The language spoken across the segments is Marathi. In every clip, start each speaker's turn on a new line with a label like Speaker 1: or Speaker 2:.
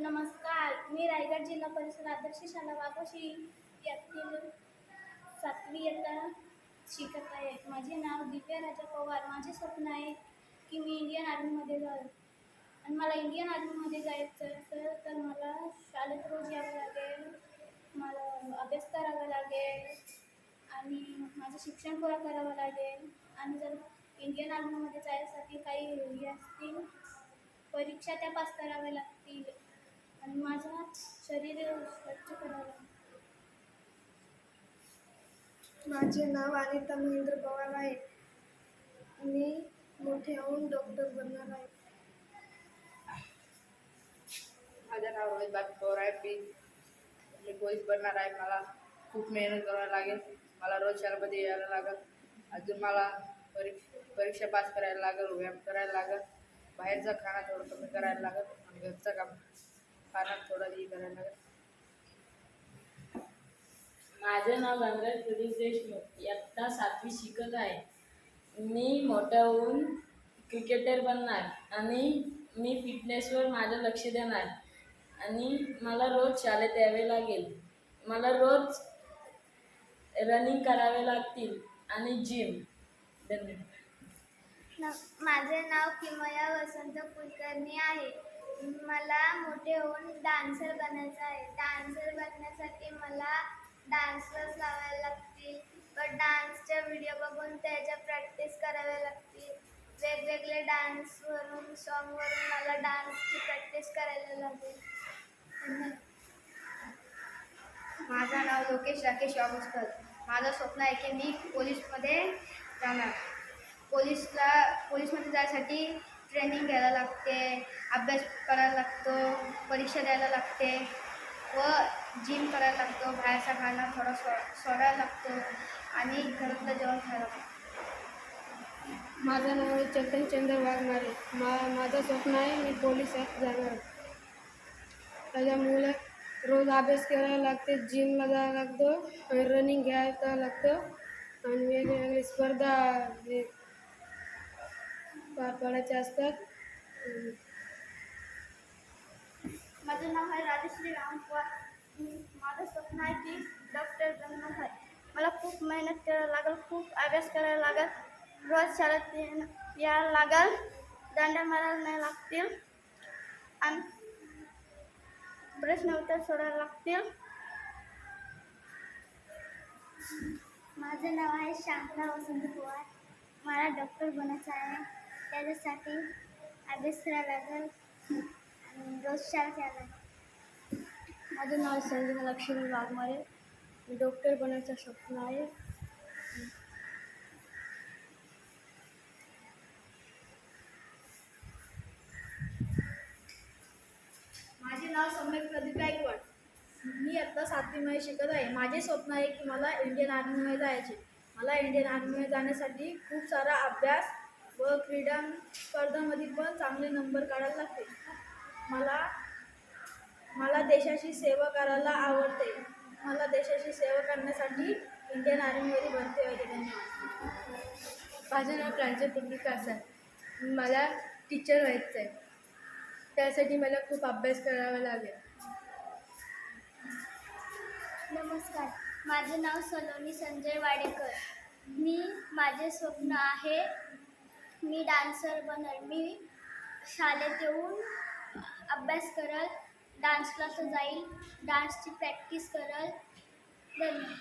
Speaker 1: नमस्कार. मी रायगड जिल्हा परिषद आदर्श शाळा वाघोशी यातील 7वी इयत्ता शिकत आहे. माझे नाव दिव्या राजा पवार. माझे स्वप्न आहे की मी इंडियन आर्मीमध्ये जावे आणि मला इंडियन आर्मीमध्ये जायचं असेल तर मला शाळेत रोज यावं लागेल, मला अभ्यास करावा लागेल आणि माझं शिक्षण पुरं करावं लागेल. आणि जर इंडियन आर्मीमध्ये जायसाठी काही हे असतील परीक्षा त्या पास कराव्या लागतील आणि माझं शरीर स्वच्छ करावं लागेल.
Speaker 2: माझे नाव अनिता महेंद्र पवार आहे. मी मोठे होऊन डॉक्टर बनणार आहे.
Speaker 3: माझं नाव रोहित बापू पवार आहे. मी पोलीस बनणार आहे. मला खूप मेहनत करावी लागेल. मला रोज शाळेमध्ये यायला लागेल. अजून मला परीक्षा पास करायला लागेल, व्यायाम करायला लागेल, बाहेरचं खाणं थोडं कमी करायला लागेल आणि घरचं काम खाणं थोडं हे करायला लागेल.
Speaker 4: माझं नाव गंगाराम प्रदीप देशमुख. इयत्ता 7वी शिकत आहे. मी मोठा होऊन क्रिकेटर बनणार आणि मी फिटनेसवर माझं लक्ष देणार आणि मला रोज शाळेत यावे लागेल. मला रोज रनिंग करावे लागतील आणि जिम. धन्यवाद.
Speaker 1: माझे नाव किमया वसंत कुलकर्णी आहे. मला मोठे होऊन डान्सर बनायचं आहे. डान्सर बनण्यासाठी मला डान्स क्लास लावायला लागतील व डान्सच्या व्हिडिओ बघून त्याच्या प्रॅक्टिस कराव्या लागतील. वेगवेगळे डान्सवरून सॉन्गवरून मला डान्सची प्रॅक्टिस करायला लागेल.
Speaker 2: माझं नाव लोकेश राकेश वाघोस्कर. माझं स्वप्न आहे की मी पोलीसमध्ये जाणार. पोलीसमध्ये जायसाठी ट्रेनिंग घ्यायला लागते, अभ्यास करायला लागतो, परीक्षा द्यायला लागते व जिम करायला लागतो, बाहेरचा खाणं थोडं सोडायला लागतो आणि घरातलं जेवण खायला लागतं. माझं नाव आहे चेतन चंद्र वाघमारे. माझं स्वप्न आहे मी पोलिसात जाणार. त्याच्यामुळे रोज अभ्यास करायला लागते, जिमला जायला लागतो, रनिंग घ्यायला लागतं आणि वेगवेगळे स्पर्धा पार पाडायचे असतात.
Speaker 1: माझं नाव आहे राजश्री राम पवार. माझं स्वप्न आहे की डॉक्टर बनणार आहे. मला खूप मेहनत करायला लागेल, खूप अभ्यास करायला लागेल, रोज शाळेत यायला लागेल, दांड्या मारायला नाही लागतील आणि प्रश्न उत्तर सोडायला लागतील. माझं नाव आहे शांता वसंत पवार. मला डॉक्टर बनायचं आहे. त्याच्यासाठी अभ्यास करायला लागेल आणि रोज शाळेत यायला लागेल.
Speaker 2: माझं नाव संजना लक्ष्मी वाघमारे. मी डॉक्टर बनायचं स्वप्न आहे.
Speaker 5: माझे नाव सम्यक प्रदीप गायकवाड. मी आता 7वीमध्ये शिकत आहे. माझे स्वप्न आहे की मला इंडियन आर्मीमध्ये जायचे. मला इंडियन आर्मीमध्ये जाण्यासाठी खूप सारा अभ्यास व क्रीडा स्पर्धांमध्ये पण चांगले नंबर काढायला लागते. मला देशाची सेवा करायला आवडते. मला देशाची सेवा करण्यासाठी इंडियन आर्मीमध्ये भरती व्हायचे. धन्यवाद.
Speaker 2: माझं नाव प्रांजल प्रकाश आहे. मला टीचर व्हायचं आहे. त्यासाठी मला खूप अभ्यास करावा लागेल.
Speaker 1: नमस्कार. माझे नाव सलोनी संजय वाडेकर. माझे स्वप्न आहे मी डान्सर बनेल. मी शाळेत येऊन अभ्यास करेल, डान्स क्लासला जाईल, डान्सची प्रॅक्टिस करेल. धन्यवाद.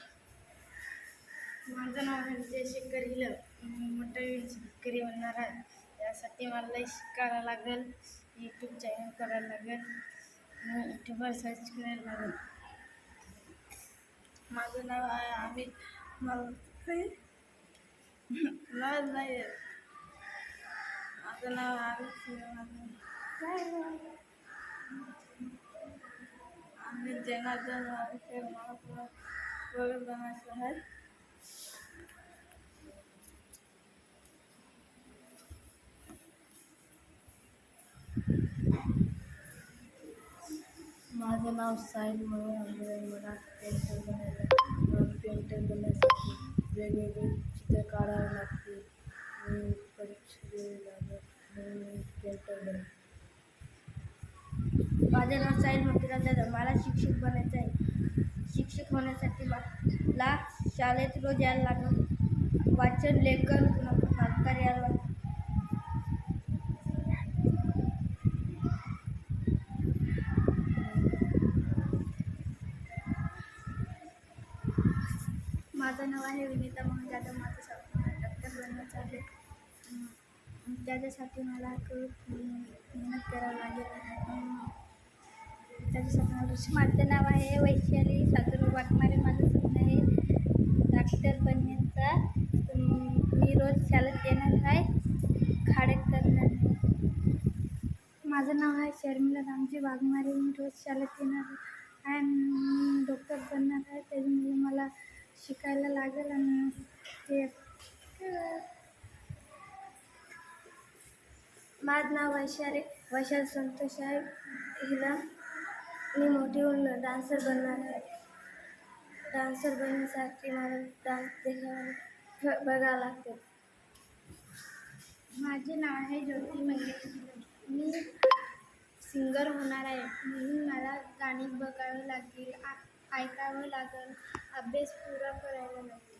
Speaker 2: माझं नाव म्हणजे शेखर हिल. मी मोठं शेतकरी बनणार आहे. त्यासाठी मला शिकायला लागेल, यूट्यूब चॅनल करायला लागेल, यूट्यूबवर सर्च करायला लागेल. माझं नाव आहे अमित. माझं नाव अमित जनार्दन वाडेकर. मला पोलीस बनायचं आहे. माझं नाव साहिल म्हणून. मला पेंटर बनण्यासाठी वेगवेगळे चित्र काढावे लागते. मी परीक्षा द्यावी लागेल. पेंटर बनेल. माझे नाव साहिल मोतीराम जाधव. मला शिक्षक बनायचं आहे. शिक्षक होण्यासाठी मला शाळेत रोज यायला लागेल. वाचन लेखन नाटकात यायला लागेल.
Speaker 1: माझं नाव आहे विनीता मोहन जाधव. माझं स्वप्न डॉक्टर बनण्याचं आहे. त्याच्यासाठी मला खूप मेहनत करावं लागेल. त्याच्यासाठी माझं नाव आहे वैशाली सातू वाघमारे. माझं स्वप्न आहे डॉक्टर बनण्याचं. मी रोज शाळेत येणार आहे, खाडे करणार आहे. माझं नाव आहे शर्मिला रामजी वाघमारे. मी रोज शाळेत येणार आहे आणि मी डॉक्टर बनणार आहे. त्याच्यामुळे मला शिकायला लागेल आणि ते माझं नाव वैशाल संतोष आहे. हिला मी मोठी होऊन डान्सर बनणार आहे. डान्सर बनण्यासाठी मला डान्स बघावं लागते. माझे नाव आहे ज्योती मंगेश. मी सिंगर होणार आहे. म्हणून मला गाणी बघावे लागेल, ऐकावं लागेल, अभ्यास पुरा करायला लागेल.